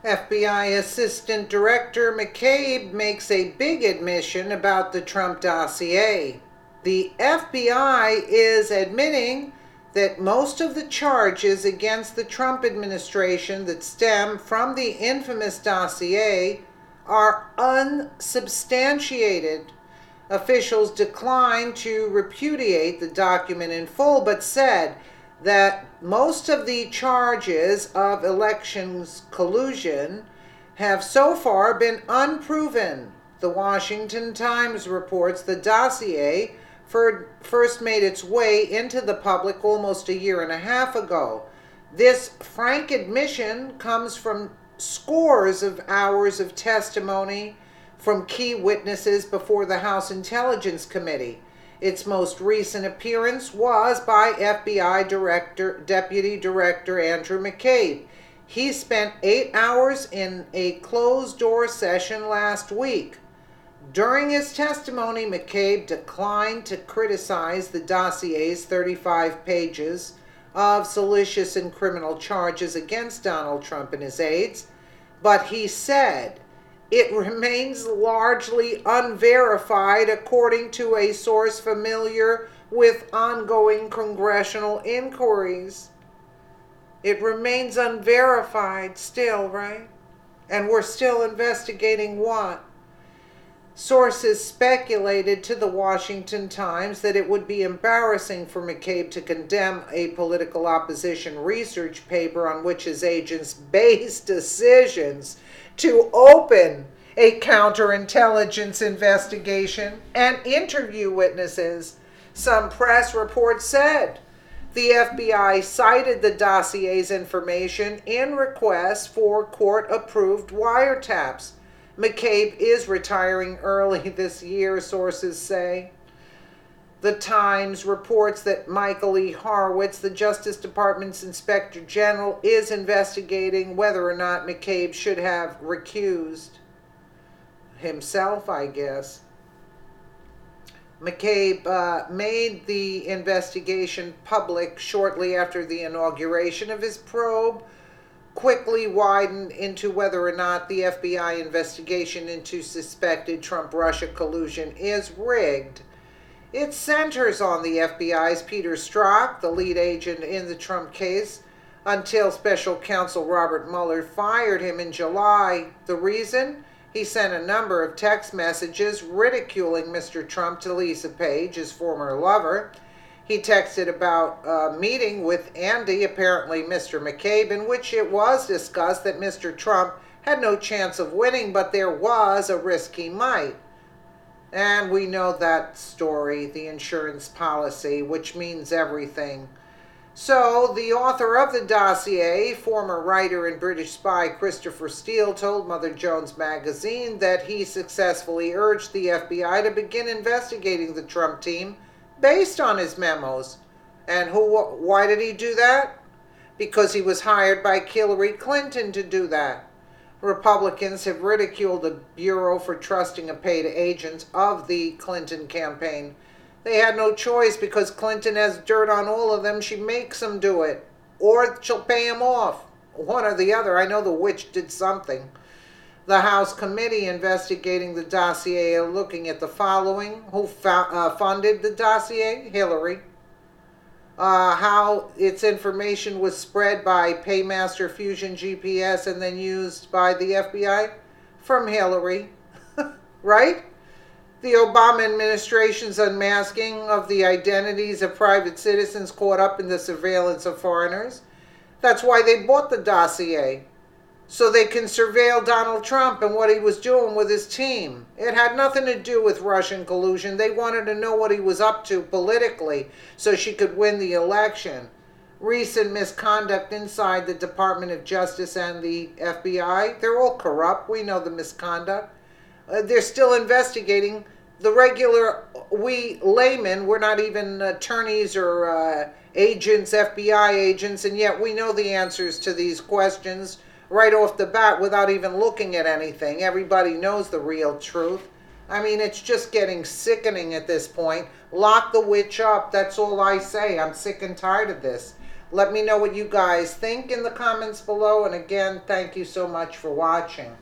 FBI Assistant Director Mccabe makes a big admission about the Trump dossier. The FBI is admitting that most of the charges against the Trump administration that stem from the infamous dossier are unsubstantiated. Officials declined to repudiate the document in full, but said that most of the charges of elections collusion have so far been unproven. The Washington Times reports the dossier first made its way into the public almost a year and a half ago. This frank admission comes from scores of hours of testimony from key witnesses before the House Intelligence Committee. Its most recent appearance was by FBI Deputy Director Andrew Mccabe. He spent 8 hours in a closed-door session last week. During his testimony, Mccabe declined to criticize the dossier's 35 pages of salacious and criminal charges against Donald Trump and his aides, but he said it remains largely unverified, according to a source familiar with ongoing congressional inquiries. It remains unverified still, right? And we're still investigating what? Sources speculated to the Washington Times that it would be embarrassing for Mccabe to condemn a political opposition research paper on which his agents based decisions to open a counterintelligence investigation and interview witnesses. Some press reports said the FBI cited the dossier's information in requests for court-approved wiretaps. Mccabe is retiring early this year, sources say. The Times reports that Michael E. Horowitz, the Justice Department's Inspector General, is investigating whether or not Mccabe should have recused himself, I guess. Mccabe made the investigation public shortly after the inauguration of his probe, quickly widened into whether or not the FBI investigation into suspected Trump-Russia collusion is rigged. It centers on the FBI's Peter Strzok, the lead agent in the Trump case, until Special Counsel Robert Mueller fired him in July. The reason? He sent a number of text messages ridiculing Mr. Trump to Lisa Page, his former lover. He texted about a meeting with Andy, apparently Mr. Mccabe, in which it was discussed that Mr. Trump had no chance of winning, but there was a risk he might. And we know that story, the insurance policy, which means everything. So, the author of the dossier, former writer and British spy Christopher Steele, told Mother Jones magazine that he successfully urged the FBI to begin investigating the Trump team based on his memos. And why did he do that? Because he was hired by Hillary Clinton to do that. Republicans have ridiculed the Bureau for trusting a paid agent of the Clinton campaign. They had no choice because Clinton has dirt on all of them. She makes them do it. Or she'll pay him off. One or the other. I know the witch did something. The House committee investigating the dossier are looking at the following. Who funded the dossier? Hillary. How its information was spread by Paymaster Fusion GPS and then used by the FBI? From Hillary. Right? The Obama administration's unmasking of the identities of private citizens caught up in the surveillance of foreigners. That's why they bought the dossier. So they can surveil Donald Trump and what he was doing with his team. It had nothing to do with Russian collusion. They wanted to know what he was up to politically so she could win the election. Recent misconduct inside the Department of Justice and the FBI, they're all corrupt. We know the misconduct. They're still investigating. The regular, we laymen, we're not even attorneys or agents, FBI agents, and yet we know the answers to these questions right off the bat without even looking at anything. Everybody knows the real truth. I mean, it's just getting sickening at this point. Lock the witch up. That's all I say. I'm sick and tired of this. Let me know what you guys think in the comments below. And again, thank you so much for watching.